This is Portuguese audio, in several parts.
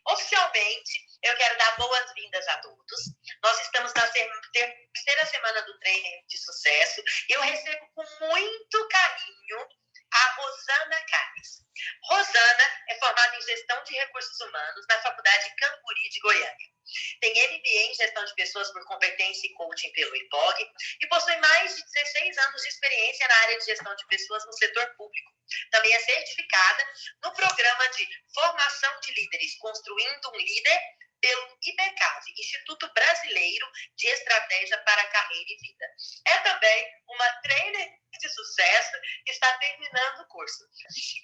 Oficialmente, eu quero dar boas-vindas a todos. Nós estamos na terceira semana do Treino de Sucesso e eu recebo com muito carinho a Rosana Carnes. Rosana é formada em Gestão de Recursos Humanos na Faculdade Camburi de Goiânia. Tem MBA em Gestão de Pessoas por Competência e Coaching pelo IPOG e possui mais de 16 anos de experiência na área de gestão de pessoas no setor público. Também é certificada no programa de formação de líderes, Construindo um Líder, pelo IBECAV, Instituto Brasileiro de Estratégia para a Carreira e Vida. É também uma trainer de sucesso que está terminando o curso.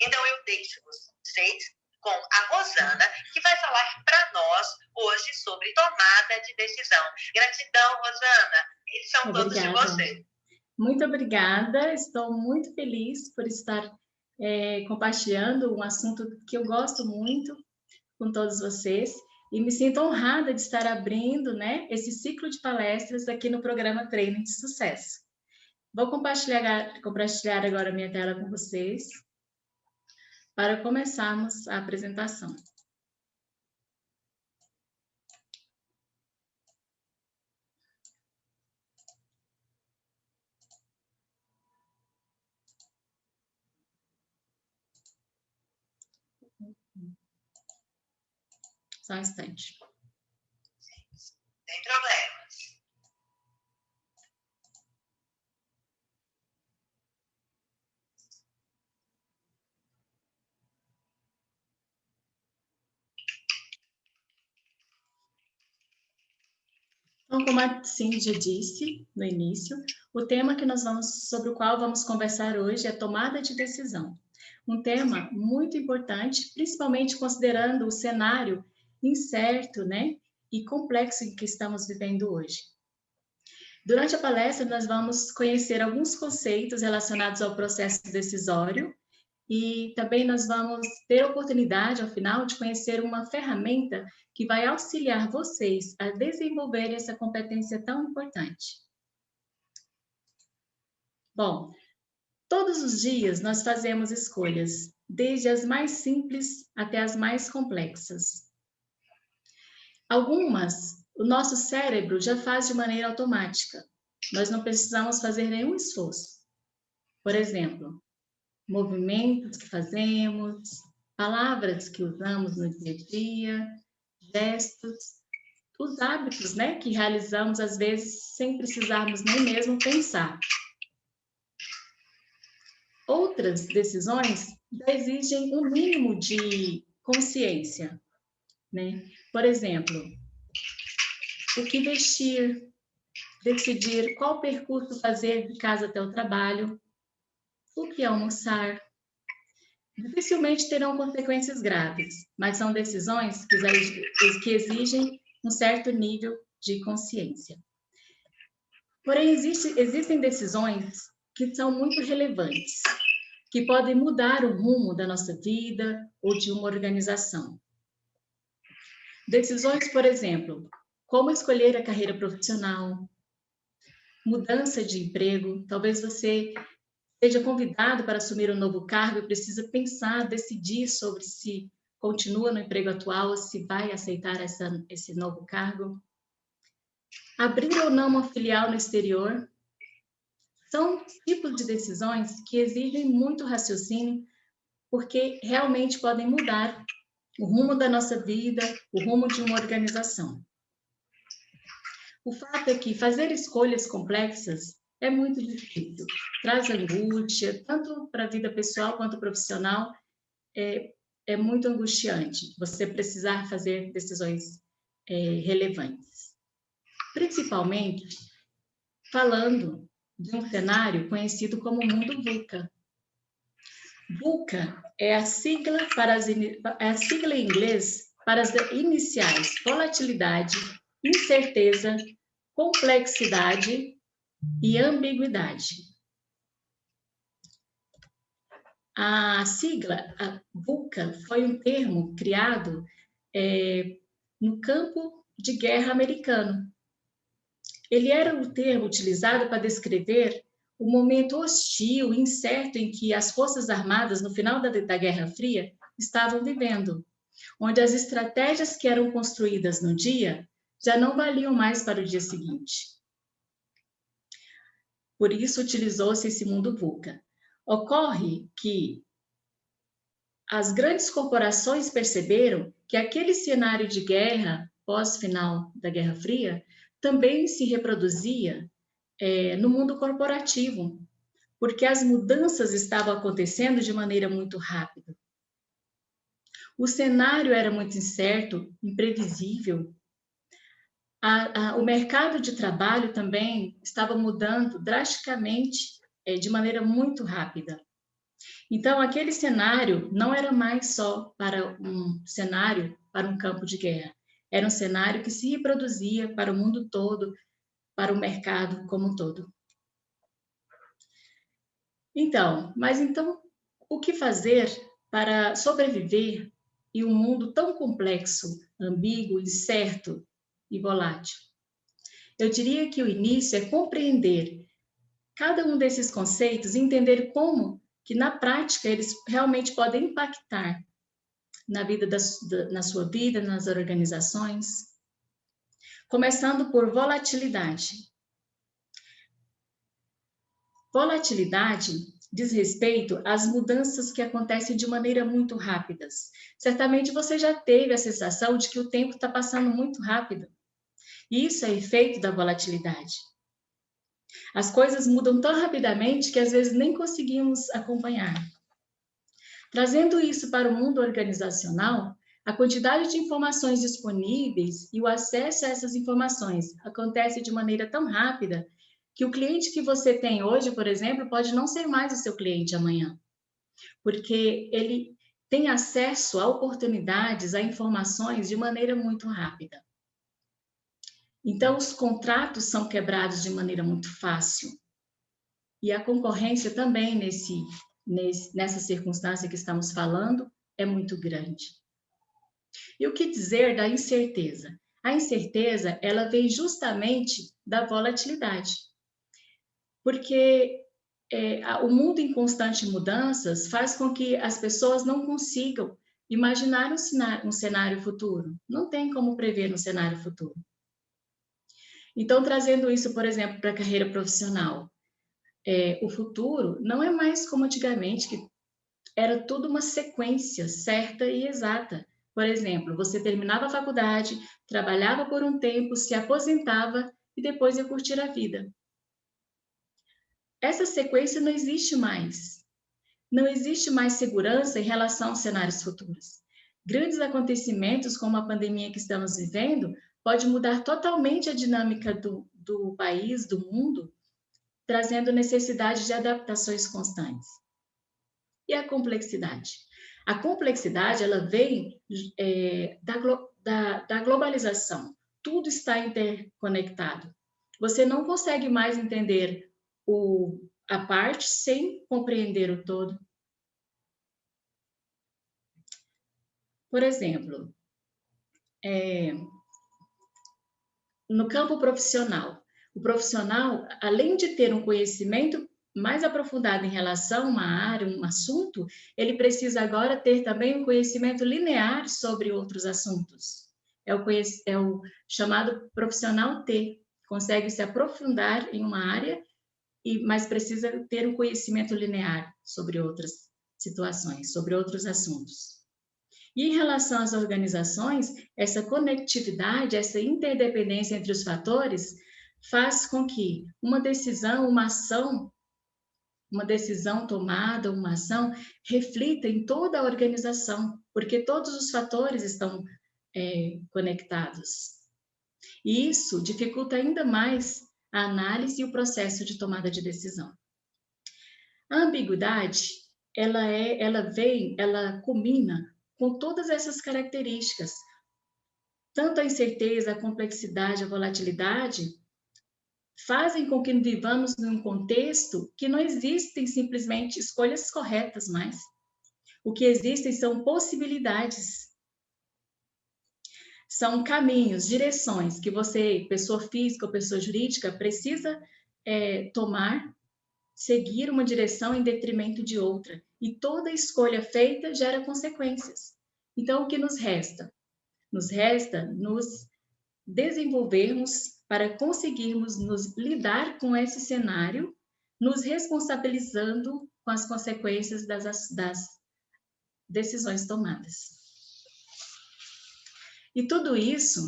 Então, eu deixo vocês com a Rosana, que vai falar para nós hoje sobre tomada de decisão. Gratidão, Rosana. Eles são todos de você. Muito obrigada. Estou muito feliz por estar compartilhando um assunto que eu gosto muito com todos vocês. E me sinto honrada de estar abrindo, esse ciclo de palestras aqui no programa Treino de Sucesso. Vou compartilhar agora a minha tela com vocês para começarmos a apresentação. Só um instante. Sem problemas. Então, como a Cindy já disse no início, o tema sobre o qual vamos conversar hoje é tomada de decisão. Um tema muito importante, principalmente considerando o cenário incerto, e complexo em que estamos vivendo hoje. Durante a palestra, nós vamos conhecer alguns conceitos relacionados ao processo decisório e também nós vamos ter a oportunidade, ao final, de conhecer uma ferramenta que vai auxiliar vocês a desenvolver essa competência tão importante. Bom, todos os dias nós fazemos escolhas, desde as mais simples até as mais complexas. Algumas, o nosso cérebro já faz de maneira automática. Nós não precisamos fazer nenhum esforço. Por exemplo, movimentos que fazemos, palavras que usamos no dia a dia, gestos, os hábitos, que realizamos às vezes sem precisarmos nem mesmo pensar. Outras decisões já exigem um mínimo de consciência, Por exemplo, o que vestir, decidir qual percurso fazer de casa até o trabalho, o que almoçar. Dificilmente terão consequências graves, mas são decisões que exigem um certo nível de consciência. Porém, existem decisões que são muito relevantes, que podem mudar o rumo da nossa vida ou de uma organização. Decisões, por exemplo, como escolher a carreira profissional, mudança de emprego, talvez você seja convidado para assumir um novo cargo e precisa pensar, decidir sobre se continua no emprego atual ou se vai aceitar esse novo cargo. Abrir ou não uma filial no exterior. São tipos de decisões que exigem muito raciocínio, porque realmente podem mudar o rumo da nossa vida, o rumo de uma organização. O fato é que fazer escolhas complexas é muito difícil, traz angústia, tanto para a vida pessoal quanto profissional, é muito angustiante você precisar fazer decisões relevantes. Principalmente falando de um cenário conhecido como mundo VUCA. VUCA é a sigla em inglês para as iniciais volatilidade, incerteza, complexidade e ambiguidade. A sigla, a VUCA, foi um termo criado no campo de guerra americano. Ele era um termo utilizado para descrever o momento hostil e incerto em que as Forças Armadas, no final da Guerra Fria, estavam vivendo. onde as estratégias que eram construídas no dia já não valiam mais para o dia seguinte. Por isso utilizou-se esse mundo VUCA. Ocorre que as grandes corporações perceberam que aquele cenário de guerra pós-final da Guerra Fria também se reproduzia no mundo corporativo, porque as mudanças estavam acontecendo de maneira muito rápida. O cenário era muito incerto, imprevisível. O mercado de trabalho também estava mudando drasticamente, de maneira muito rápida. Então, aquele cenário não era mais só para um cenário, para um campo de guerra. Era um cenário que se reproduzia para o mundo todo, para o mercado como um todo. Então, o que fazer para sobreviver em um mundo tão complexo, ambíguo, incerto e volátil? Eu diria que o início é compreender cada um desses conceitos e entender como que na prática eles realmente podem impactar na sua vida, nas organizações. Começando por volatilidade. Volatilidade diz respeito às mudanças que acontecem de maneira muito rápidas. Certamente você já teve a sensação de que o tempo está passando muito rápido. E isso é efeito da volatilidade. As coisas mudam tão rapidamente que às vezes nem conseguimos acompanhar. Trazendo isso para o mundo organizacional, a quantidade de informações disponíveis e o acesso a essas informações acontece de maneira tão rápida que o cliente que você tem hoje, por exemplo, pode não ser mais o seu cliente amanhã, porque ele tem acesso a oportunidades, a informações de maneira muito rápida. Então, os contratos são quebrados de maneira muito fácil. E a concorrência também, nessa circunstância que estamos falando, é muito grande. E o que dizer da incerteza? A incerteza, ela vem justamente da volatilidade. Porque o mundo em constante mudanças faz com que as pessoas não consigam imaginar um cenário futuro. Não tem como prever um cenário futuro. Então, trazendo isso, por exemplo, para a carreira profissional, o futuro não é mais como antigamente, que era tudo uma sequência certa e exata. Por exemplo, você terminava a faculdade, trabalhava por um tempo, se aposentava e depois ia curtir a vida. Essa sequência não existe mais. Não existe mais segurança em relação aos cenários futuros. Grandes acontecimentos, como a pandemia que estamos vivendo, pode mudar totalmente a dinâmica do país, do mundo, trazendo necessidade de adaptações constantes. E a complexidade? A complexidade, ela vem da globalização. Tudo está interconectado. Você não consegue mais entender a parte sem compreender o todo. Por exemplo, no campo profissional, o profissional, além de ter um conhecimento mais aprofundado em relação a uma área, um assunto, ele precisa agora ter também um conhecimento linear sobre outros assuntos. É o chamado profissional T, consegue se aprofundar em uma área, mas precisa ter um conhecimento linear sobre outras situações, sobre outros assuntos. E em relação às organizações, essa conectividade, essa interdependência entre os fatores faz com que uma decisão tomada, uma ação, reflita em toda a organização, porque todos os fatores estão conectados. E isso dificulta ainda mais a análise e o processo de tomada de decisão. A ambiguidade, ela combina com todas essas características. Tanto a incerteza, a complexidade, a volatilidade fazem com que vivamos num contexto que não existem simplesmente escolhas corretas mais. O que existem são possibilidades. São caminhos, direções que você, pessoa física ou pessoa jurídica, precisa tomar, seguir uma direção em detrimento de outra. E toda escolha feita gera consequências. Então, o que nos resta? Nos resta nos desenvolvermos para conseguirmos nos lidar com esse cenário, nos responsabilizando com as consequências das decisões tomadas. E tudo isso,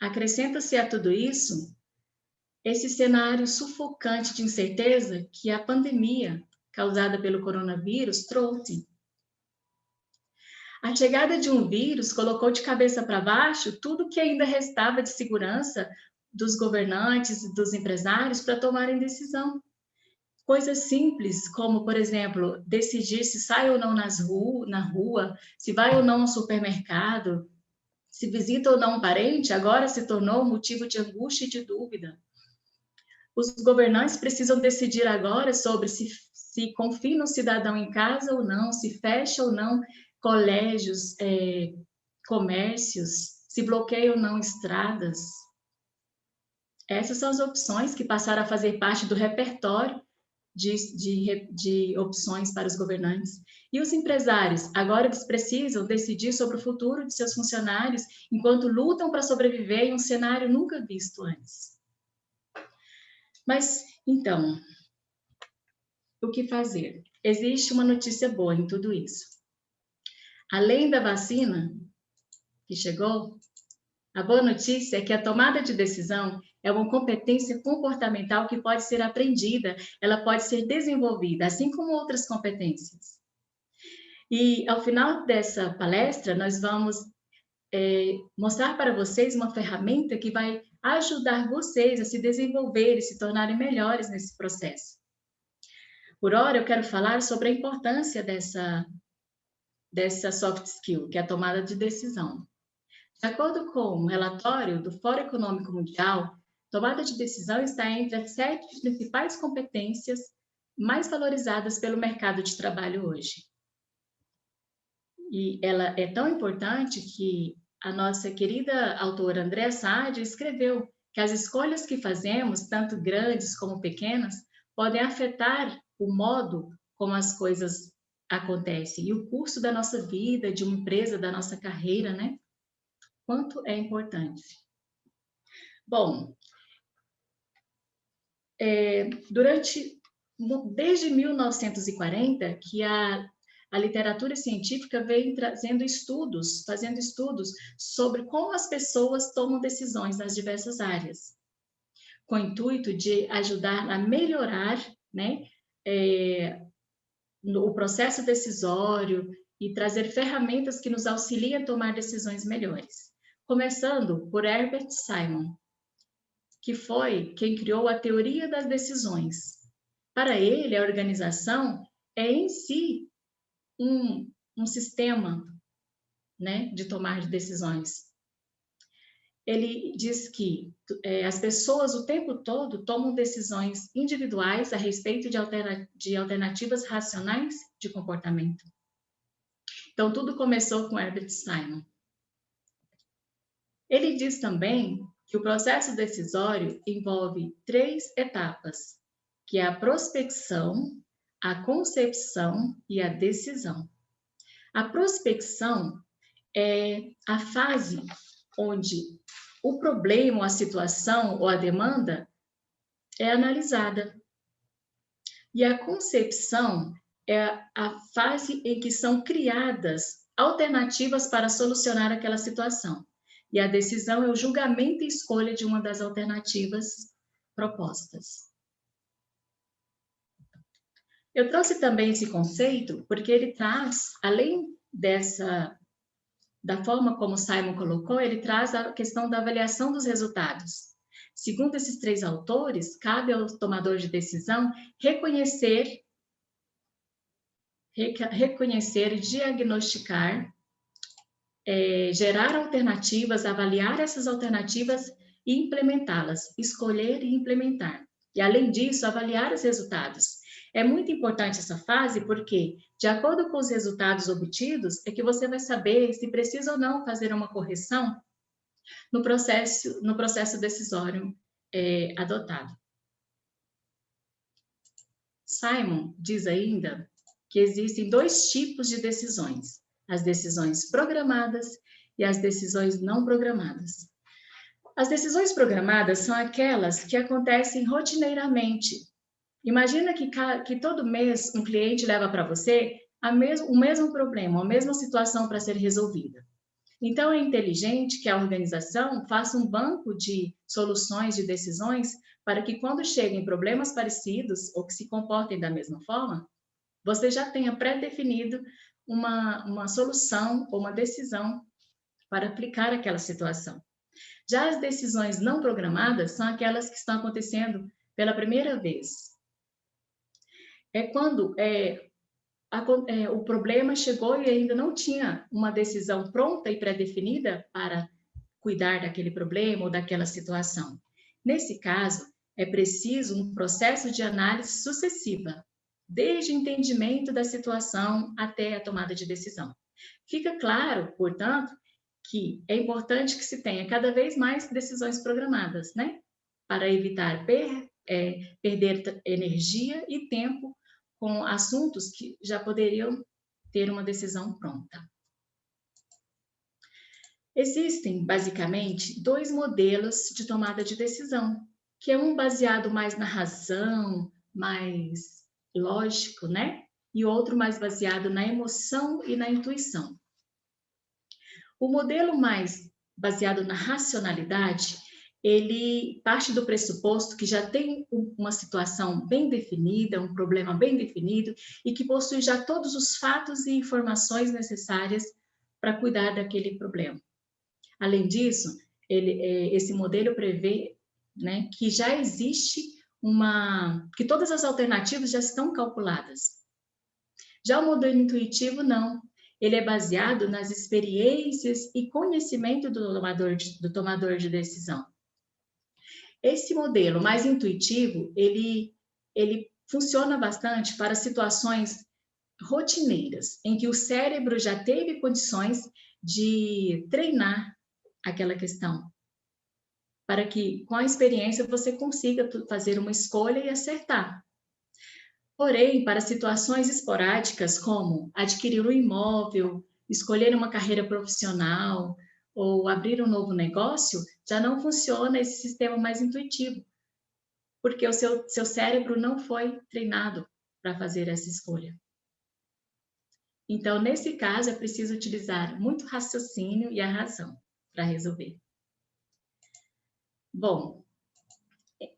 acrescenta-se a tudo isso, esse cenário sufocante de incerteza que a pandemia causada pelo coronavírus trouxe. A chegada de um vírus colocou de cabeça para baixo tudo que ainda restava de segurança dos governantes e dos empresários para tomarem decisão. Coisas simples, como, por exemplo, decidir se sai ou não na rua, se vai ou não ao supermercado, se visita ou não um parente, agora se tornou motivo de angústia e de dúvida. Os governantes precisam decidir agora sobre se confina o cidadão em casa ou não, se fecha ou não colégios, comércios, se bloqueia ou não estradas. Essas são as opções que passaram a fazer parte do repertório de opções para os governantes. E os empresários, agora eles precisam decidir sobre o futuro de seus funcionários enquanto lutam para sobreviver em um cenário nunca visto antes. Mas, então, o que fazer? Existe uma notícia boa em tudo isso. Além da vacina que chegou, a boa notícia é que a tomada de decisão é uma competência comportamental que pode ser aprendida, ela pode ser desenvolvida, assim como outras competências. E ao final dessa palestra, nós vamos mostrar para vocês uma ferramenta que vai ajudar vocês a se desenvolver e se tornarem melhores nesse processo. Por hora, eu quero falar sobre a importância dessa soft skill, que é a tomada de decisão. De acordo com um relatório do Fórum Econômico Mundial, tomada de decisão está entre as 7 principais competências mais valorizadas pelo mercado de trabalho hoje. E ela é tão importante que a nossa querida autora Andréa Sade escreveu que as escolhas que fazemos, tanto grandes como pequenas, podem afetar o modo como as coisas acontecem e o curso da nossa vida, de uma empresa, da nossa carreira, né? Quanto é importante. Bom, desde 1940, que a literatura científica vem fazendo estudos sobre como as pessoas tomam decisões nas diversas áreas, com o intuito de ajudar a melhorar, né, o processo decisório e trazer ferramentas que nos auxiliem a tomar decisões melhores. Começando por Herbert Simon, que foi quem criou a teoria das decisões. Para ele, a organização é em si um sistema, né, de tomar de decisões. Ele diz que as pessoas o tempo todo tomam decisões individuais a respeito de alternativas racionais de comportamento. Então, tudo começou com Herbert Simon. Ele diz também que o processo decisório envolve 3 etapas, que é a prospecção, a concepção e a decisão. A prospecção é a fase onde o problema, a situação ou a demanda é analisada. E a concepção é a fase em que são criadas alternativas para solucionar aquela situação. E a decisão é o julgamento e escolha de uma das alternativas propostas. Eu trouxe também esse conceito porque ele traz, além da forma como Simon colocou, ele traz a questão da avaliação dos resultados. Segundo esses 3 autores, cabe ao tomador de decisão reconhecer, diagnosticar, gerar alternativas, avaliar essas alternativas e implementá-las, escolher e implementar. E, além disso, avaliar os resultados. É muito importante essa fase porque, de acordo com os resultados obtidos, é que você vai saber se precisa ou não fazer uma correção no processo decisório adotado. Simon diz ainda que existem 2 tipos de decisões: as decisões programadas e as decisões não programadas. As decisões programadas são aquelas que acontecem rotineiramente. Imagina que todo mês um cliente leva para você o mesmo problema, a mesma situação para ser resolvida. Então, é inteligente que a organização faça um banco de soluções, de decisões, para que quando cheguem problemas parecidos ou que se comportem da mesma forma, você já tenha pré-definido uma solução ou uma decisão para aplicar aquela situação. Já as decisões não programadas são aquelas que estão acontecendo pela primeira vez. É quando o problema chegou e ainda não tinha uma decisão pronta e pré-definida para cuidar daquele problema ou daquela situação. Nesse caso, é preciso um processo de análise sucessiva, desde o entendimento da situação até a tomada de decisão. Fica claro, portanto, que é importante que se tenha cada vez mais decisões programadas, né? Para evitar perder energia e tempo com assuntos que já poderiam ter uma decisão pronta. Existem, basicamente, dois modelos de tomada de decisão, que é um baseado mais na razão, mais lógico, né? E outro mais baseado na emoção e na intuição. O modelo mais baseado na racionalidade, ele parte do pressuposto que já tem uma situação bem definida, um problema bem definido e que possui já todos os fatos e informações necessárias para cuidar daquele problema. Além disso, esse modelo prevê, né, que já existe que todas as alternativas já estão calculadas. Já o modelo intuitivo, não. Ele é baseado nas experiências e conhecimento do tomador de decisão. Esse modelo mais intuitivo, ele funciona bastante para situações rotineiras, em que o cérebro já teve condições de treinar aquela questão, para que, com a experiência, você consiga fazer uma escolha e acertar. Porém, para situações esporádicas, como adquirir um imóvel, escolher uma carreira profissional ou abrir um novo negócio, já não funciona esse sistema mais intuitivo, porque o seu cérebro não foi treinado para fazer essa escolha. Então, nesse caso, é preciso utilizar muito raciocínio e a razão para resolver. Bom,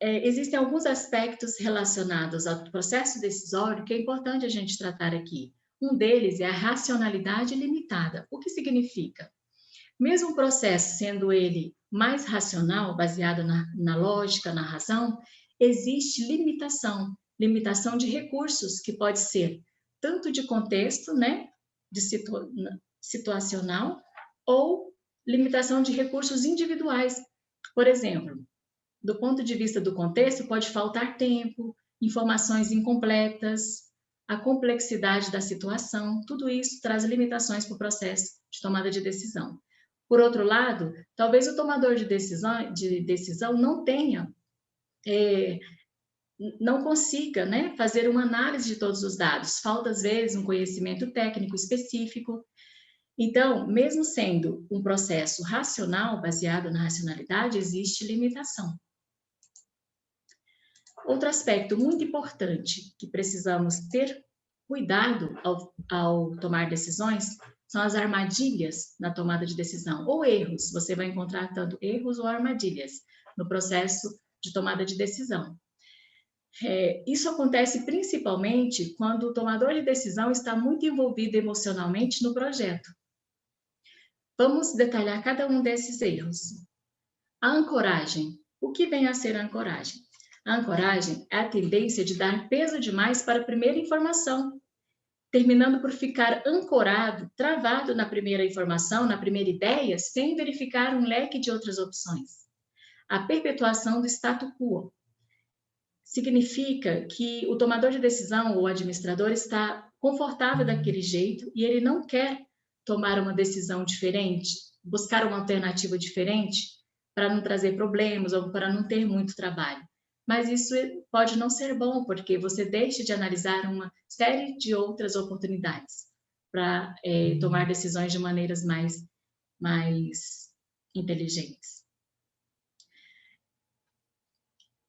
existem alguns aspectos relacionados ao processo decisório que é importante a gente tratar aqui. Um deles é a racionalidade limitada. O que significa? Mesmo o processo sendo ele mais racional, baseado na lógica, na razão, existe limitação de recursos, que pode ser tanto de contexto, né, situacional, ou limitação de recursos individuais. Por exemplo, do ponto de vista do contexto, pode faltar tempo, informações incompletas, a complexidade da situação, tudo isso traz limitações para o processo de tomada de decisão. Por outro lado, talvez o tomador de decisão não consiga, né, fazer uma análise de todos os dados. Falta, às vezes, um conhecimento técnico específico. Então, mesmo sendo um processo racional, baseado na racionalidade, existe limitação. Outro aspecto muito importante que precisamos ter cuidado ao tomar decisões são as armadilhas na tomada de decisão, ou erros. Você vai encontrar tanto erros ou armadilhas no processo de tomada de decisão. Isso acontece principalmente quando o tomador de decisão está muito envolvido emocionalmente no projeto. Vamos detalhar cada um desses erros. A ancoragem. O que vem a ser a ancoragem? A ancoragem é a tendência de dar peso demais para a primeira informação, terminando por ficar ancorado, travado na primeira informação, na primeira ideia, sem verificar um leque de outras opções. A perpetuação do status quo significa que o tomador de decisão ou administrador está confortável daquele jeito e ele não quer tomar uma decisão diferente, buscar uma alternativa diferente para não trazer problemas ou para não ter muito trabalho. Mas isso pode não ser bom, porque você deixa de analisar uma série de outras oportunidades. para tomar decisões de maneiras mais inteligentes.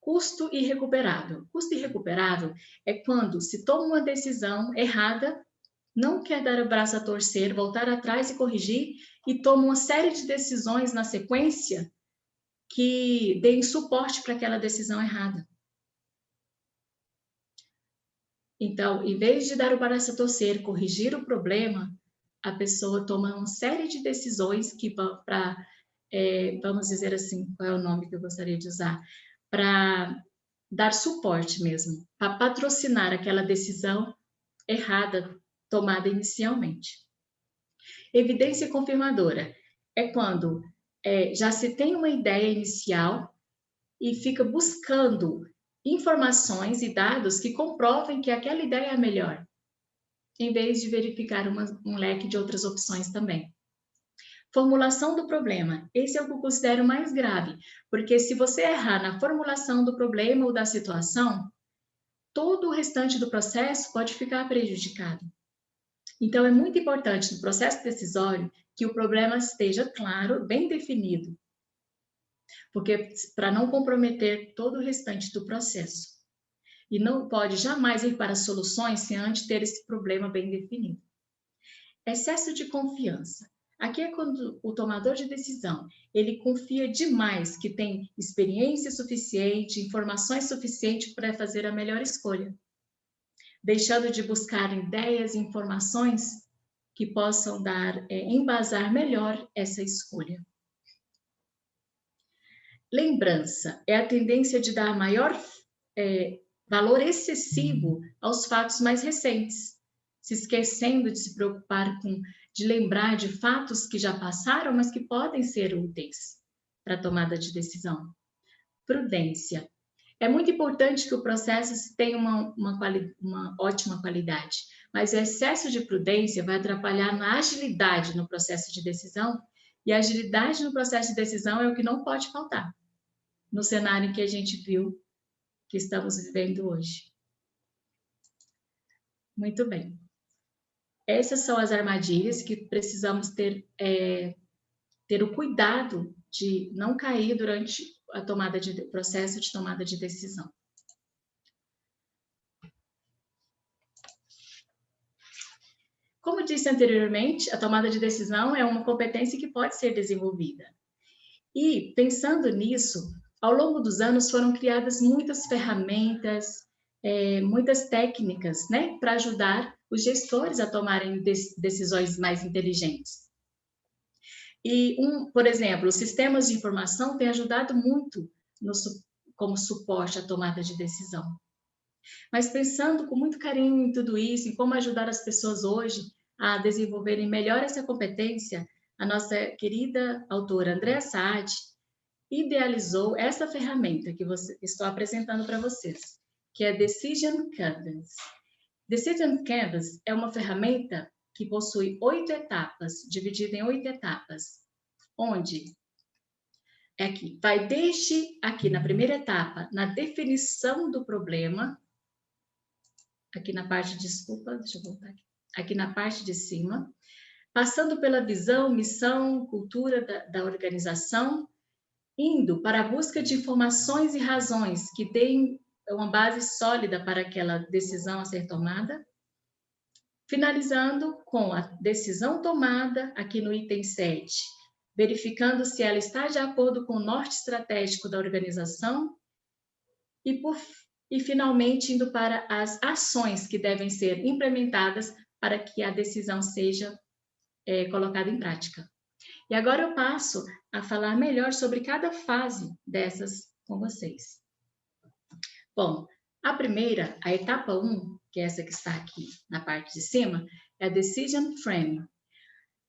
Custo irrecuperável. Custo irrecuperável é quando se toma uma decisão errada, não quer dar o braço a torcer, voltar atrás e corrigir, e toma uma série de decisões na sequência que deem suporte para aquela decisão errada. Então, em vez de dar o braço a torcer, corrigir o problema, a pessoa toma uma série de decisões que vão para, vamos dizer assim, qual é o nome que eu gostaria de usar? Para dar suporte mesmo, para patrocinar aquela decisão errada tomada inicialmente. Evidência confirmadora é quando já se tem uma ideia inicial e fica buscando informações e dados que comprovem que aquela ideia é a melhor, em vez de verificar um leque de outras opções também. Formulação do problema. Esse é o que eu considero mais grave, porque se você errar na formulação do problema ou da situação, todo o restante do processo pode ficar prejudicado. Então, é muito importante no processo decisório que o problema esteja claro, bem definido, porque para não comprometer todo o restante do processo. E não pode jamais ir para soluções sem antes ter esse problema bem definido. Excesso de confiança. Aqui é quando o tomador de decisão, ele confia demais que tem experiência suficiente, informações suficientes para fazer a melhor escolha, deixando de buscar ideias e informações que possam embasar melhor essa escolha. Lembrança é a tendência de dar maior valor excessivo aos fatos mais recentes, se esquecendo de se preocupar de lembrar de fatos que já passaram, mas que podem ser úteis para a tomada de decisão. Prudência. É muito importante que o processo tenha uma ótima qualidade, mas o excesso de prudência vai atrapalhar na agilidade no processo de decisão, e a agilidade no processo de decisão é o que não pode faltar no cenário que a gente viu que estamos vivendo hoje. Muito bem. Essas são as armadilhas que precisamos ter o cuidado de não cair durante o processo de tomada de decisão. Como disse anteriormente, a tomada de decisão é uma competência que pode ser desenvolvida. E, pensando nisso, ao longo dos anos foram criadas muitas ferramentas, muitas técnicas, né, para ajudar os gestores a tomarem decisões mais inteligentes. E, por exemplo, os sistemas de informação têm ajudado muito como suporte à tomada de decisão. Mas pensando com muito carinho em tudo isso, em como ajudar as pessoas hoje a desenvolverem melhor essa competência, a nossa querida autora Andréa Saad idealizou essa ferramenta que estou apresentando para vocês, que é Decision Canvas. Decision Canvas é uma ferramenta que possui 8 etapas, dividida em 8 etapas, onde vai desde aqui na primeira etapa, na definição do problema, aqui na parte, desculpa, deixa eu voltar aqui na parte de cima, passando pela visão, missão, cultura da organização, indo para a busca de informações e razões que deem uma base sólida para aquela decisão a ser tomada, finalizando com a decisão tomada, aqui no item 7, verificando se ela está de acordo com o norte estratégico da organização e finalmente indo para as ações que devem ser implementadas para que a decisão seja colocada em prática. E agora eu passo a falar melhor sobre cada fase dessas com vocês. Bom, a primeira, a etapa 1, que é essa que está aqui na parte de cima, é a Decision Frame.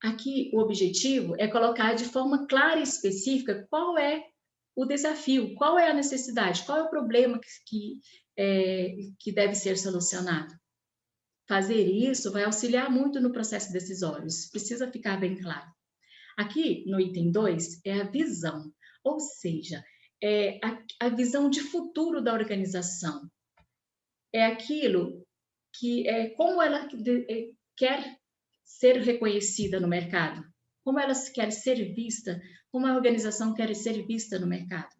Aqui o objetivo é colocar de forma clara e específica qual é o desafio, qual é a necessidade, qual é o problema que deve ser solucionado. Fazer isso vai auxiliar muito no processo decisório, isso precisa ficar bem claro. Aqui, no item 2, é a visão, ou seja, é a visão de futuro da organização. É aquilo como ela quer ser reconhecida no mercado? Como ela quer ser vista? Como a organização quer ser vista no mercado?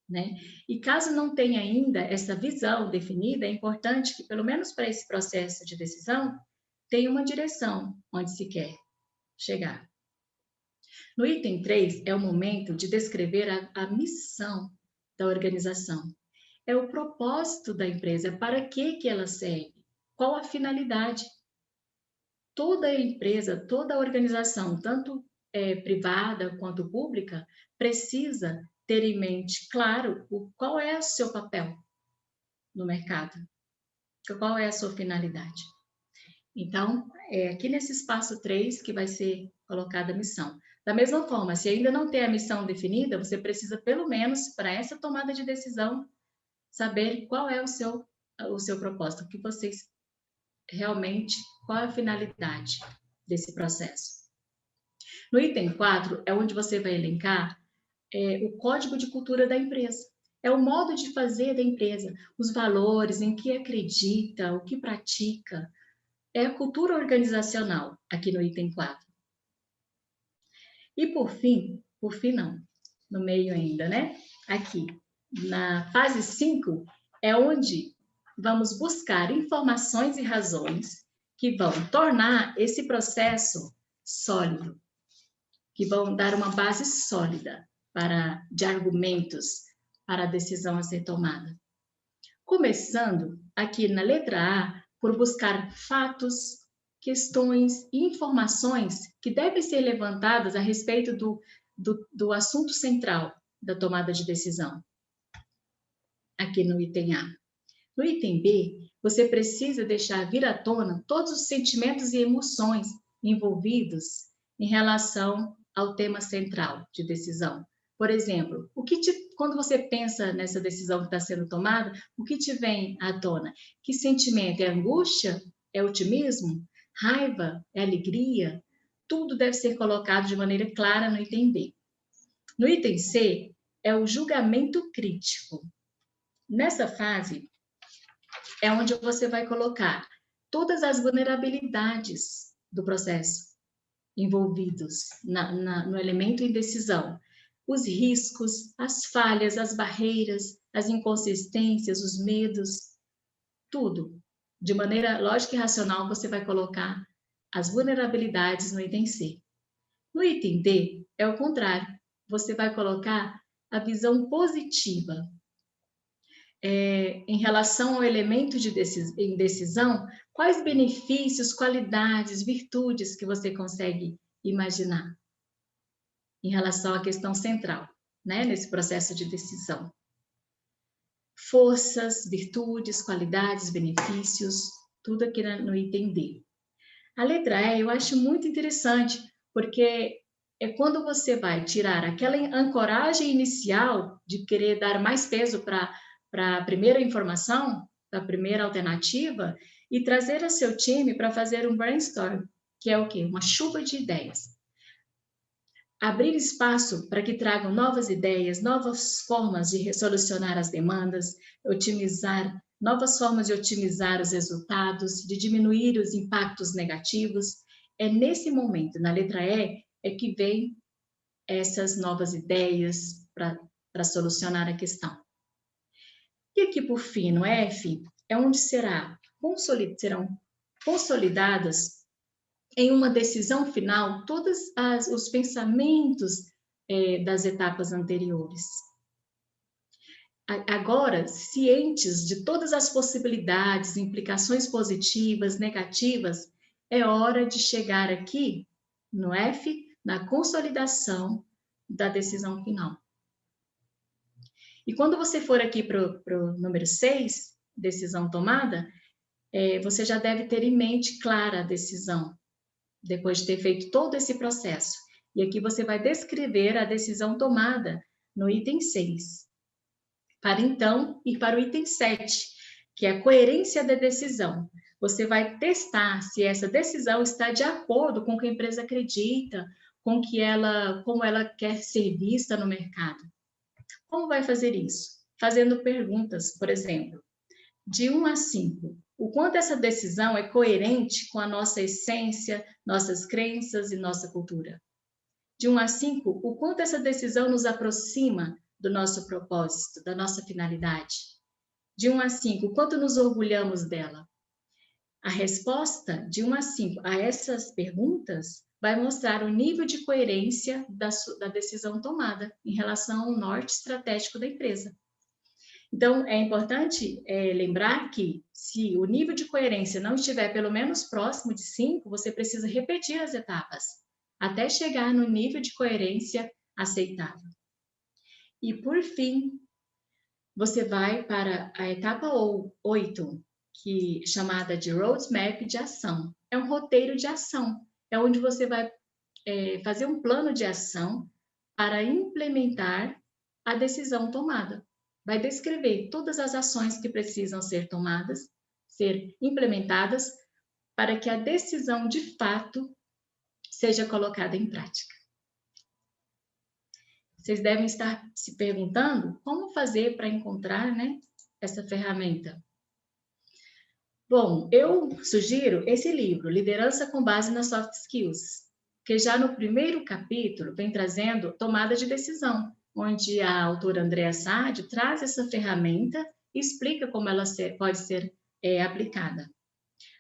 Né? E caso não tenha ainda essa visão definida, é importante que, pelo menos para esse processo de decisão, tenha uma direção onde se quer chegar. No item 3, é o momento de descrever a missão da organização. É o propósito da empresa, para que ela serve, qual a finalidade. Toda empresa, toda organização, tanto privada quanto pública, precisa ter em mente, claro, qual é o seu papel no mercado, qual é a sua finalidade. Então, é aqui nesse espaço 3 que vai ser colocada a missão. Da mesma forma, se ainda não tem a missão definida, você precisa, pelo menos, para essa tomada de decisão, saber qual é o seu propósito, o que vocês realmente, qual é a finalidade desse processo. No item 4, é onde você vai elencar o código de cultura da empresa. É o modo de fazer da empresa, os valores, em que acredita, o que pratica. É a cultura organizacional, aqui no item 4. E por fim não, no meio ainda, né? Aqui, na fase 5, é onde vamos buscar informações e razões que vão tornar esse processo sólido, que vão dar uma base sólida de argumentos para a decisão a ser tomada. Começando aqui na letra A, por buscar fatos, questões e informações que devem ser levantadas a respeito do assunto central da tomada de decisão, aqui no item A. No item B, você precisa deixar vir à tona todos os sentimentos e emoções envolvidos em relação ao tema central de decisão. Por exemplo, quando você pensa nessa decisão que está sendo tomada, o que te vem à tona? Que sentimento? É angústia? É otimismo? Raiva? É alegria? Tudo deve ser colocado de maneira clara no item B. No item C, é o julgamento crítico. Nessa fase, é onde você vai colocar todas as vulnerabilidades do processo envolvidos no elemento indecisão. Os riscos, as falhas, as barreiras, as inconsistências, os medos, tudo. De maneira lógica e racional, você vai colocar as vulnerabilidades no item C. No item D, é o contrário. Você vai colocar a visão positiva. Em relação ao elemento de indecisão, quais benefícios, qualidades, virtudes que você consegue imaginar em relação à questão central, né, nesse processo de decisão? Forças, virtudes, qualidades, benefícios, tudo aqui no item D. A letra E eu acho muito interessante, porque é quando você vai tirar aquela ancoragem inicial de querer dar mais peso para a primeira informação, para a primeira alternativa, e trazer a seu time para fazer um brainstorm, que é o quê? Uma chuva de ideias. Abrir espaço para que tragam novas ideias, novas formas de solucionar as demandas, novas formas de otimizar os resultados, de diminuir os impactos negativos. É nesse momento, na letra E, é que vem essas novas ideias para solucionar a questão. E aqui, por fim, no F, é onde serão consolidadas em uma decisão final todos os pensamentos das etapas anteriores. Agora, cientes de todas as possibilidades, implicações positivas, negativas, é hora de chegar aqui no F, na consolidação da decisão final. E quando você for aqui para o número 6, decisão tomada, você já deve ter em mente clara a decisão, depois de ter feito todo esse processo. E aqui você vai descrever a decisão tomada no item 6. Para então ir para o item 7, que é a coerência da decisão. Você vai testar se essa decisão está de acordo com o que a empresa acredita, como ela quer ser vista no mercado. Como vai fazer isso? Fazendo perguntas, por exemplo, de 1 a 5. o quanto essa decisão é coerente com a nossa essência, nossas crenças e nossa cultura. De 1 a 5, o quanto essa decisão nos aproxima do nosso propósito, da nossa finalidade. De 1 a 5, o quanto nos orgulhamos dela. A resposta de 1 a 5 a essas perguntas vai mostrar o nível de coerência da decisão tomada em relação ao norte estratégico da empresa. Então, é importante lembrar que, se o nível de coerência não estiver pelo menos próximo de 5, você precisa repetir as etapas, até chegar no nível de coerência aceitável. E, por fim, você vai para a etapa 8, chamada de Roadmap de ação. É um roteiro de ação, é onde você vai fazer um plano de ação para implementar a decisão tomada. Vai descrever todas as ações que precisam ser tomadas, ser implementadas, para que a decisão, de fato, seja colocada em prática. Vocês devem estar se perguntando como fazer para encontrar, essa ferramenta. Bom, eu sugiro esse livro, Liderança com Base nas Soft Skills, que já no primeiro capítulo vem trazendo tomada de decisão, onde a autora Andrea Sadi traz essa ferramenta e explica como ela pode ser aplicada.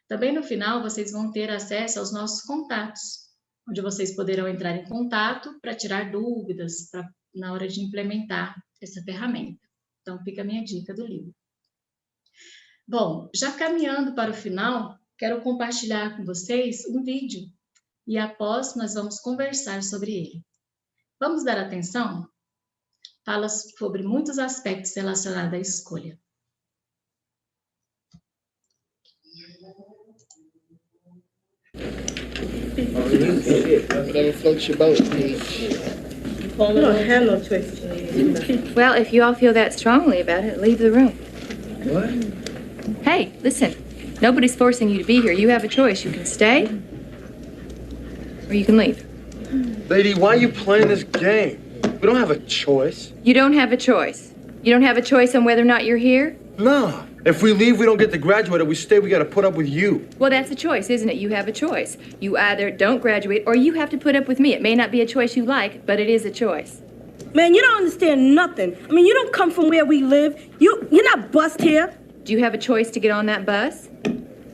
Também no final vocês vão ter acesso aos nossos contatos, onde vocês poderão entrar em contato para tirar dúvidas na hora de implementar essa ferramenta. Então fica a minha dica do livro. Bom, já caminhando para o final, quero compartilhar com vocês um vídeo e após nós vamos conversar sobre ele. Vamos dar atenção? Fala sobre muitos aspectos relacionados à escolha. Whatever floats your boat, Paige. You don't have no choice. Well, if you all feel that strongly about it, leave the room. What? Hey, listen. Nobody's forcing you to be here. You have a choice. You can stay, or you can leave. Lady, why are you playing this game? We don't have a choice. You don't have a choice. You don't have a choice on whether or not you're here? No. If we leave, we don't get to graduate. If we stay, we got to put up with you. Well, that's a choice, isn't it? You have a choice. You either don't graduate or you have to put up with me. It may not be a choice you like, but it is a choice. Man, you don't understand nothing. I mean, you don't come from where we live. You're not bused here. Do you have a choice to get on that bus?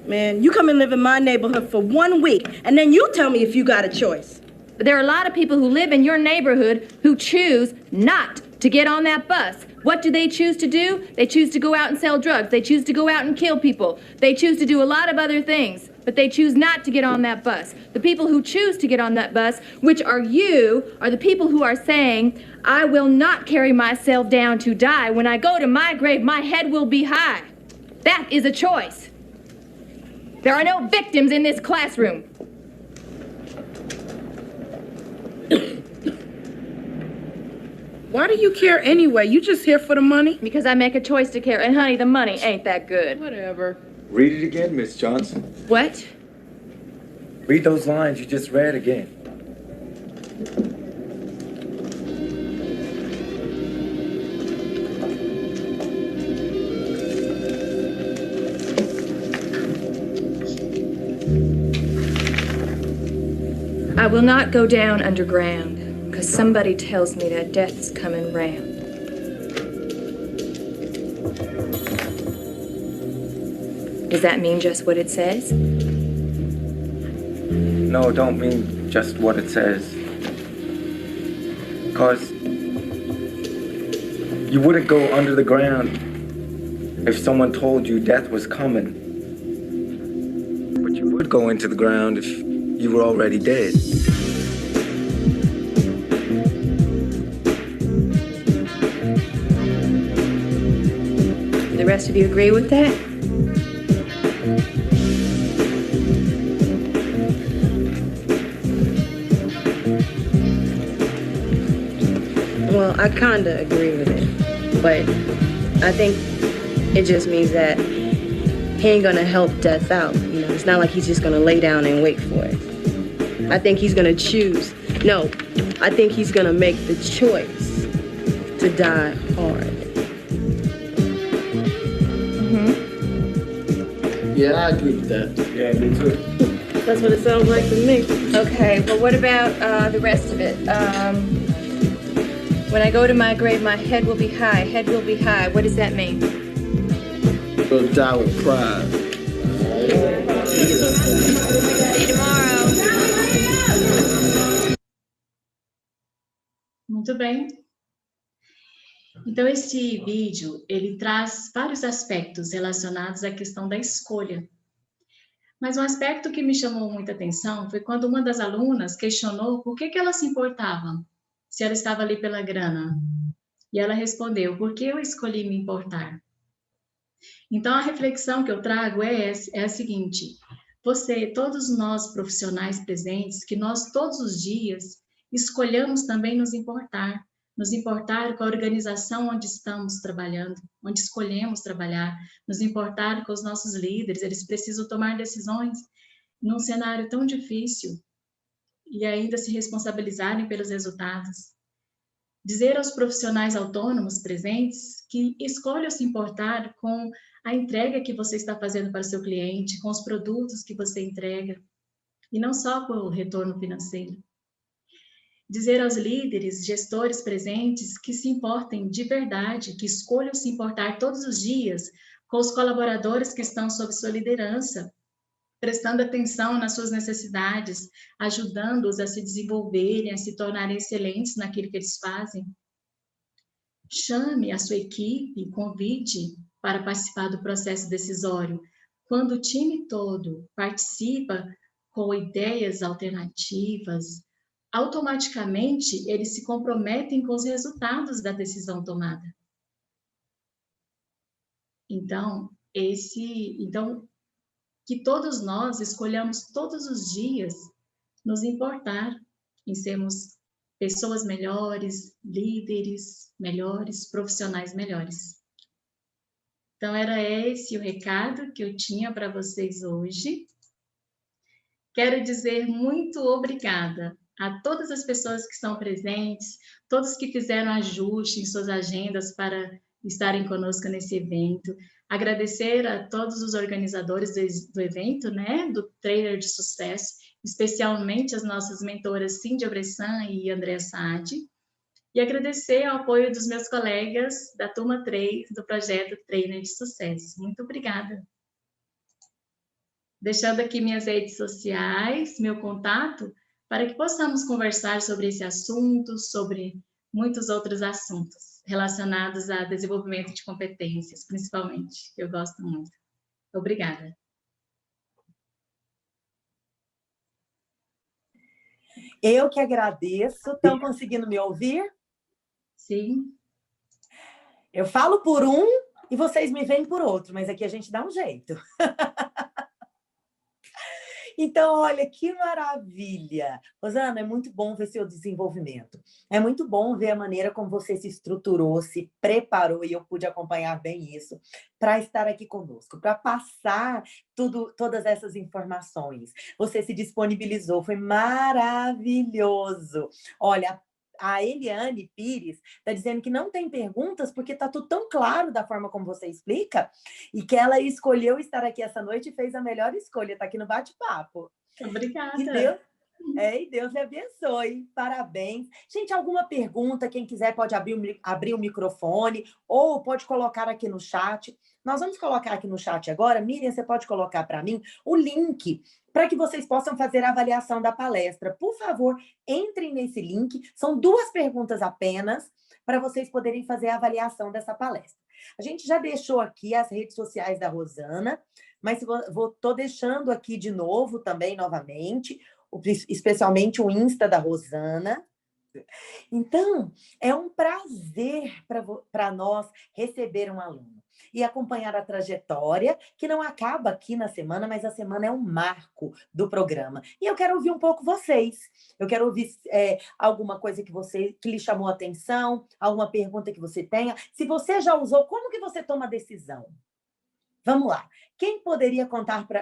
Man, you come and live in my neighborhood for 1 week, and then you tell me if you got a choice. But there are a lot of people who live in your neighborhood who choose not to get on that bus. What do they choose to do? They choose to go out and sell drugs. They choose to go out and kill people. They choose to do a lot of other things, but they choose not to get on that bus. The people who choose to get on that bus, which are you, are the people who are saying, I will not carry myself down to die. When I go to my grave, my head will be high. That is a choice. There are no victims in this classroom. Why do you care anyway? You just here for the money? Because I make a choice to care. And honey, the money ain't that good. Whatever. Read it again, Miss Johnson. What? Read those lines you just read again. I will not go down underground, because somebody tells me that death's coming round. Does that mean just what it says? No, don't mean just what it says. 'Cause you wouldn't go under the ground if someone told you death was coming. But you would go into the ground if you were already dead. The rest of you agree with that? Well, I kinda agree with it, but I think it just means that he ain't gonna help death out. You know, it's not like he's just gonna lay down and wait for it. I think he's gonna choose. No, I think he's gonna make the choice to die hard. Yeah, I agree with that. Yeah, me too. That's what it sounds like to me. Okay, well, what about the rest of it? When I go to my grave, my head will be high. Head will be high. What does that mean? We'll die with pride. See you tomorrow. Muito bem. Então, esse vídeo, ele traz vários aspectos relacionados à questão da escolha. Mas um aspecto que me chamou muita atenção foi quando uma das alunas questionou por que ela se importava, se ela estava ali pela grana. E ela respondeu, porque eu escolhi me importar. Então, a reflexão que eu trago é a seguinte, todos nós profissionais presentes, que nós todos os dias escolhamos também nos importar com a organização onde estamos trabalhando, onde escolhemos trabalhar, nos importar com os nossos líderes, eles precisam tomar decisões num cenário tão difícil e ainda se responsabilizarem pelos resultados. Dizer aos profissionais autônomos presentes que escolham se importar com a entrega que você está fazendo para o seu cliente, com os produtos que você entrega, e não só com o retorno financeiro. Dizer aos líderes, gestores presentes que se importem de verdade, que escolham se importar todos os dias com os colaboradores que estão sob sua liderança, prestando atenção nas suas necessidades, ajudando-os a se desenvolverem, a se tornarem excelentes naquilo que eles fazem. Chame a sua equipe, convide para participar do processo decisório. Quando o time todo participa com ideias alternativas, automaticamente eles se comprometem com os resultados da decisão tomada. Então, que todos nós escolhamos todos os dias nos importar em sermos pessoas melhores, líderes melhores, profissionais melhores. Então, era esse o recado que eu tinha para vocês hoje. Quero dizer muito obrigada a todas as pessoas que estão presentes, todos que fizeram ajuste em suas agendas para estarem conosco nesse evento. Agradecer a todos os organizadores do evento, né, do Trainer de Sucesso, especialmente as nossas mentoras Cíndia Bressan e Andréa Saad. E agradecer ao apoio dos meus colegas da turma 3 do projeto Trainer de Sucesso. Muito obrigada. Deixando aqui minhas redes sociais, meu contato, para que possamos conversar sobre esse assunto, sobre muitos outros assuntos relacionados a desenvolvimento de competências, principalmente, que eu gosto muito. Obrigada. Eu que agradeço. Estão conseguindo me ouvir? Sim. Eu falo por um e vocês me veem por outro, mas aqui a gente dá um jeito. Então, olha, que maravilha! Rosana, é muito bom ver seu desenvolvimento. É muito bom ver a maneira como você se estruturou, se preparou, e eu pude acompanhar bem isso, para estar aqui conosco, para passar todas essas informações. Você se disponibilizou, foi maravilhoso. Olha, a Eliane Pires está dizendo que não tem perguntas porque está tudo tão claro da forma como você explica e que ela escolheu estar aqui essa noite e fez a melhor escolha, está aqui no bate-papo. Obrigada. E Deus lhe abençoe. Parabéns. Gente, alguma pergunta? Quem quiser pode abrir o microfone ou pode colocar aqui no chat. Nós vamos colocar aqui no chat agora. Miriam, você pode colocar para mim o link para que vocês possam fazer a avaliação da palestra. Por favor, entrem nesse link. São 2 perguntas apenas para vocês poderem fazer a avaliação dessa palestra. A gente já deixou aqui as redes sociais da Rosana, mas estou deixando aqui de novo também, novamente, especialmente o Insta da Rosana. Então, é um prazer para nós receber um aluno e acompanhar a trajetória, que não acaba aqui na semana, mas a semana é um marco do programa. E eu quero ouvir um pouco vocês. Eu quero ouvir alguma coisa que lhe chamou a atenção, alguma pergunta que você tenha. Se você já usou, como que você toma a decisão? Vamos lá. Quem poderia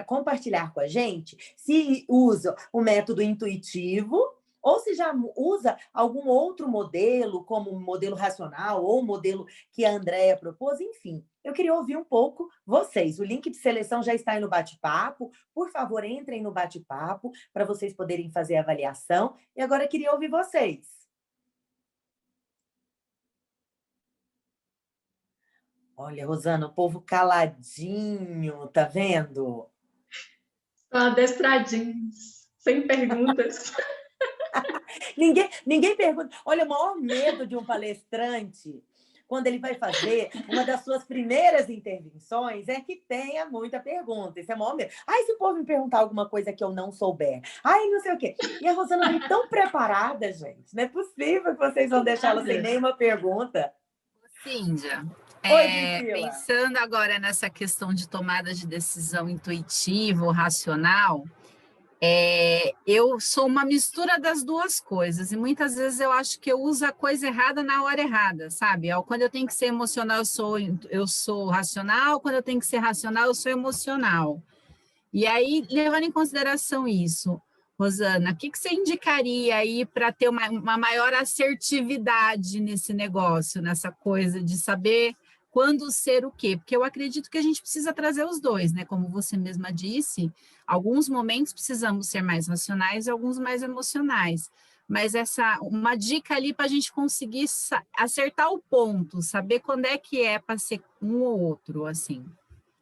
compartilhar com a gente se usa o método intuitivo ou se já usa algum outro modelo, como o modelo racional, ou o modelo que a Andrea propôs, enfim. Eu queria ouvir um pouco vocês. O link de seleção já está aí no bate-papo. Por favor, entrem no bate-papo para vocês poderem fazer a avaliação. E agora eu queria ouvir vocês. Olha, Rosana, o povo caladinho, tá vendo? Adestradinhos, sem perguntas. Ninguém pergunta. Olha, o maior medo de um palestrante, quando ele vai fazer uma das suas primeiras intervenções, é que tenha muita pergunta. Esse é o maior medo. Ai, se o povo me perguntar alguma coisa que eu não souber. Ai, não sei o quê. E a Rosana vem tão preparada, gente. Não é possível que vocês vão deixar ela sem nenhuma pergunta. Cíndia, Oi, pensando agora nessa questão de tomada de decisão intuitiva ou racional, eu sou uma mistura das duas coisas, e muitas vezes eu acho que eu uso a coisa errada na hora errada, sabe? Quando eu tenho que ser emocional, eu sou racional, quando eu tenho que ser racional, eu sou emocional. E aí, levando em consideração isso, Rosana, o que você indicaria aí para ter uma maior assertividade nesse negócio, nessa coisa de saber quando ser o quê? Porque eu acredito que a gente precisa trazer os dois, né? Como você mesma disse, alguns momentos precisamos ser mais racionais e alguns mais emocionais. Mas uma dica ali para a gente conseguir acertar o ponto, saber quando é que é para ser um ou outro, assim.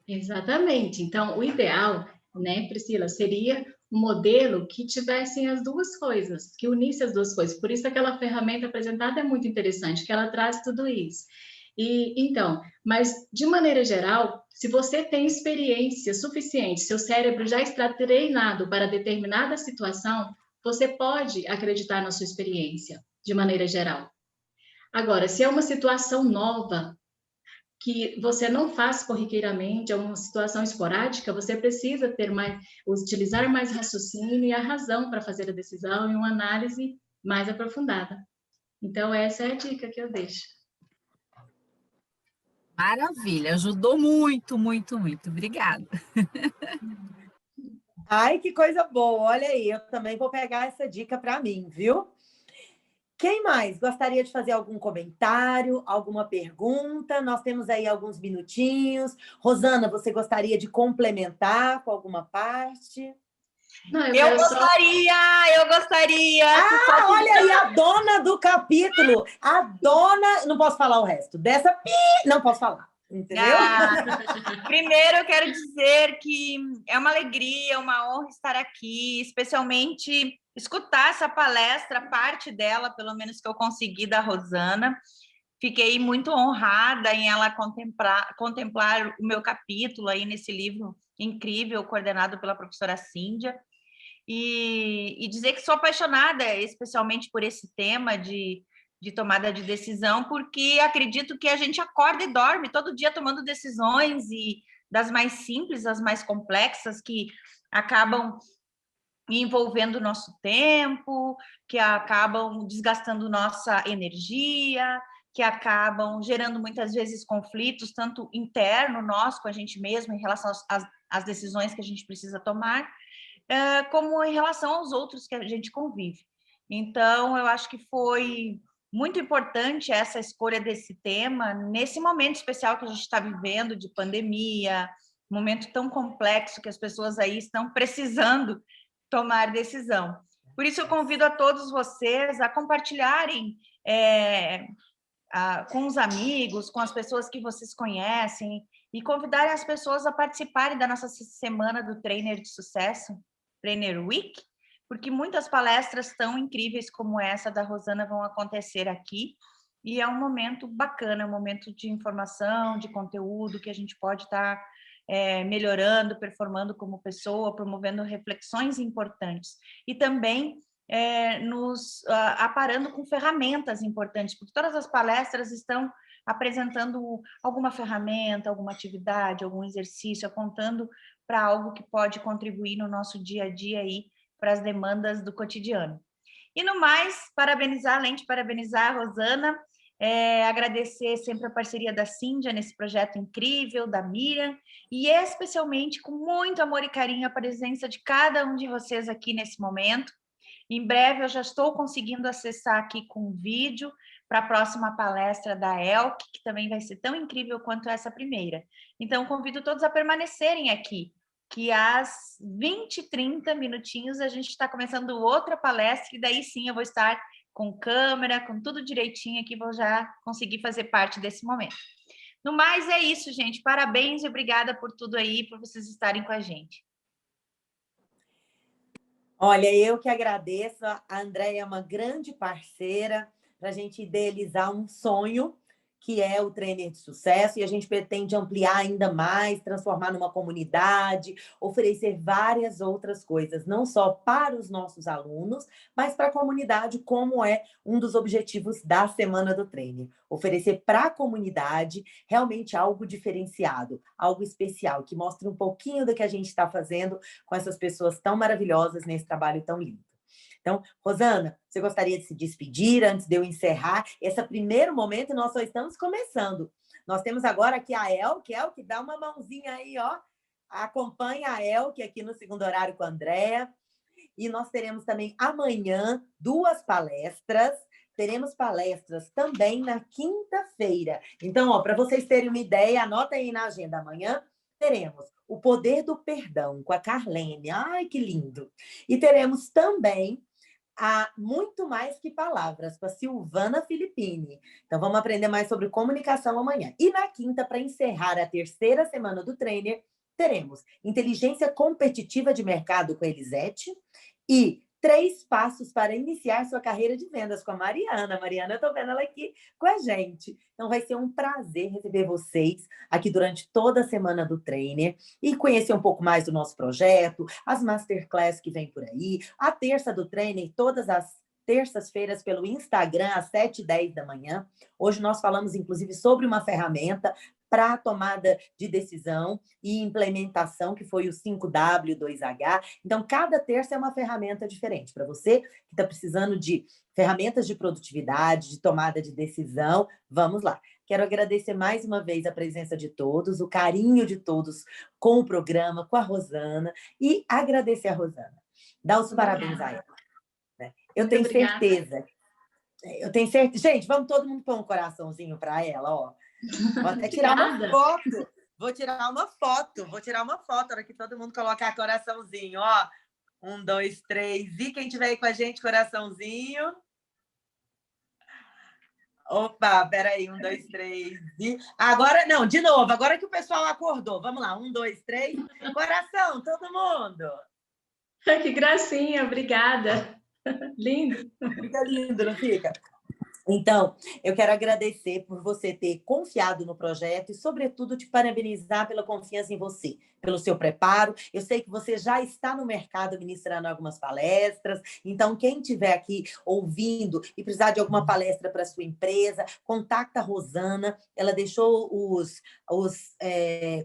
Exatamente. Então, o ideal, né, Priscila, seria um modelo que tivessem as duas coisas, que unisse as duas coisas. Por isso aquela ferramenta apresentada é muito interessante, que ela traz tudo isso. Então, mas de maneira geral, se você tem experiência suficiente, seu cérebro já está treinado para determinada situação, você pode acreditar na sua experiência, de maneira geral. Agora, se é uma situação nova, que você não faz corriqueiramente, é uma situação esporádica, você precisa utilizar mais raciocínio e a razão para fazer a decisão e uma análise mais aprofundada. Então, essa é a dica que eu deixo. Maravilha, ajudou muito, muito, muito. Obrigada. Ai, que coisa boa. Olha aí, eu também vou pegar essa dica para mim, viu? Quem mais gostaria de fazer algum comentário, alguma pergunta? Nós temos aí alguns minutinhos. Rosana, você gostaria de complementar com alguma parte? Não, eu gostaria. Ah, olha aí, a dona do capítulo. A dona... Não posso falar o resto. Dessa... Não posso falar. Entendeu? Primeiro, eu quero dizer que é uma alegria, uma honra estar aqui, especialmente escutar essa palestra, parte dela, pelo menos que eu consegui, da Rosana. Fiquei muito honrada em ela contemplar o meu capítulo aí nesse livro incrível, coordenado pela professora Cíndia, e dizer que sou apaixonada especialmente por esse tema de tomada de decisão, porque acredito que a gente acorda e dorme todo dia tomando decisões, e das mais simples às mais complexas, que acabam envolvendo o nosso tempo, que acabam desgastando nossa energia, que acabam gerando muitas vezes conflitos, tanto interno nosso com a gente mesmo, em relação às decisões que a gente precisa tomar, como em relação aos outros que a gente convive. Então, eu acho que foi muito importante essa escolha desse tema, nesse momento especial que a gente está vivendo, de pandemia, um momento tão complexo que as pessoas aí estão precisando tomar decisão. Por isso, eu convido a todos vocês a compartilharem com os amigos, com as pessoas que vocês conhecem, e convidarem as pessoas a participarem da nossa semana do Trainer de Sucesso, Trainer Week, porque muitas palestras tão incríveis como essa da Rosana vão acontecer aqui, e é um momento bacana, um momento de informação, de conteúdo, que a gente pode estar melhorando, performando como pessoa, promovendo reflexões importantes, e também nos aparando com ferramentas importantes, porque todas as palestras estão apresentando alguma ferramenta, alguma atividade, algum exercício, apontando para algo que pode contribuir no nosso dia a dia aí, para as demandas do cotidiano. E no mais, além de parabenizar a Rosana, agradecer sempre a parceria da Cíndia nesse projeto incrível, da Miriam, e especialmente com muito amor e carinho a presença de cada um de vocês aqui nesse momento. Em breve eu já estou conseguindo acessar aqui com vídeo para a próxima palestra da Elke, que também vai ser tão incrível quanto essa primeira. Então, convido todos a permanecerem aqui, que às 20, 30 minutinhos a gente está começando outra palestra, e daí sim eu vou estar com câmera, com tudo direitinho aqui, vou já conseguir fazer parte desse momento. No mais, é isso, gente. Parabéns e obrigada por tudo aí, por vocês estarem com a gente. Olha, eu que agradeço. A Andréia é uma grande parceira para a gente idealizar um sonho, que é o Trainer de Sucesso, e a gente pretende ampliar ainda mais, transformar numa comunidade, oferecer várias outras coisas, não só para os nossos alunos, mas para a comunidade, como é um dos objetivos da Semana do Trainer. Oferecer para a comunidade realmente algo diferenciado, algo especial, que mostre um pouquinho do que a gente está fazendo com essas pessoas tão maravilhosas nesse trabalho tão lindo. Então, Rosana, você gostaria de se despedir antes de eu encerrar esse primeiro momento? Nós só estamos começando. Nós temos agora aqui a Elke, dá uma mãozinha aí, ó. Acompanha a Elke aqui no segundo horário com a Andréia. E nós teremos também amanhã 2 palestras. Teremos palestras também na quinta-feira. Então, ó, para vocês terem uma ideia, anota aí na agenda. Amanhã teremos O Poder do Perdão com a Carlene. Ai, que lindo! E teremos também Muito Mais Que Palavras, com a Silvana Filippini. Então, vamos aprender mais sobre comunicação amanhã. E na quinta, para encerrar a terceira semana do Trainer, teremos Inteligência Competitiva de Mercado com a Elisete e 3 passos para iniciar sua carreira de vendas com a Mariana. Mariana, eu estou vendo ela aqui com a gente. Então, vai ser um prazer receber vocês aqui durante toda a semana do Trainer e conhecer um pouco mais do nosso projeto, as masterclass que vem por aí, a terça do Trainer, todas as terças-feiras pelo Instagram, às 7h10 da manhã. Hoje nós falamos, inclusive, sobre uma ferramenta para a tomada de decisão e implementação, que foi o 5W2H. Então, cada terça é uma ferramenta diferente. Para você que está precisando de ferramentas de produtividade, de tomada de decisão, vamos lá. Quero agradecer mais uma vez a presença de todos, o carinho de todos com o programa, com a Rosana, e agradecer a Rosana. Dar os parabéns a ela. Né? Eu tenho certeza. Gente, vamos todo mundo pôr um coraçãozinho para ela, ó. Vou até tirar uma foto. Vou tirar uma foto. Hora que todo mundo colocar coraçãozinho, ó. 1, 2, 3. E quem tiver aí com a gente, coraçãozinho. Opa, peraí. 1, 2, 3. E... Agora, não, de novo. Agora que o pessoal acordou. Vamos lá. 1, 2, 3. Coração, todo mundo. Que gracinha, obrigada. Lindo. Fica lindo, não fica? Então, eu quero agradecer por você ter confiado no projeto e, sobretudo, te parabenizar pela confiança em você, pelo seu preparo. Eu sei que você já está no mercado ministrando algumas palestras, então, quem estiver aqui ouvindo e precisar de alguma palestra para a sua empresa, contacta a Rosana. Ela deixou os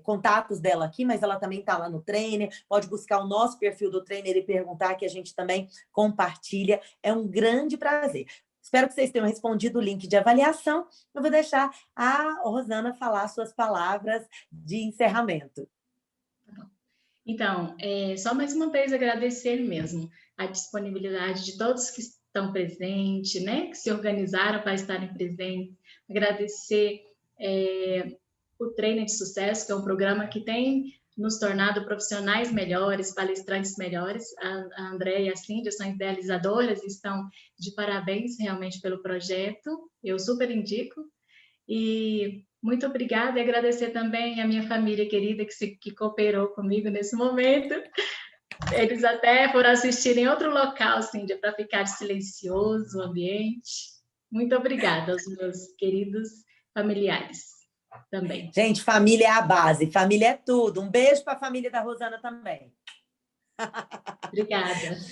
contatos dela aqui, mas ela também está lá no Trainer. Pode buscar o nosso perfil do Trainer e perguntar, que a gente também compartilha. É um grande prazer. Espero que vocês tenham respondido o link de avaliação. Eu vou deixar a Rosana falar suas palavras de encerramento. Então, só mais uma vez agradecer mesmo a disponibilidade de todos que estão presentes, né? Que se organizaram para estarem presentes. Agradecer o Trainer de Sucesso, que é um programa que tem nos tornado profissionais melhores, palestrantes melhores. A Andréia e a Cíndia são idealizadoras e estão de parabéns realmente pelo projeto. Eu super indico. E muito obrigada e agradecer também a minha família querida que cooperou comigo nesse momento. Eles até foram assistir em outro local, Cíndia, para ficar silencioso o ambiente. Muito obrigada aos meus queridos familiares. Também. Gente, família é a base, família é tudo. Um beijo para a família da Rosana também. Obrigada.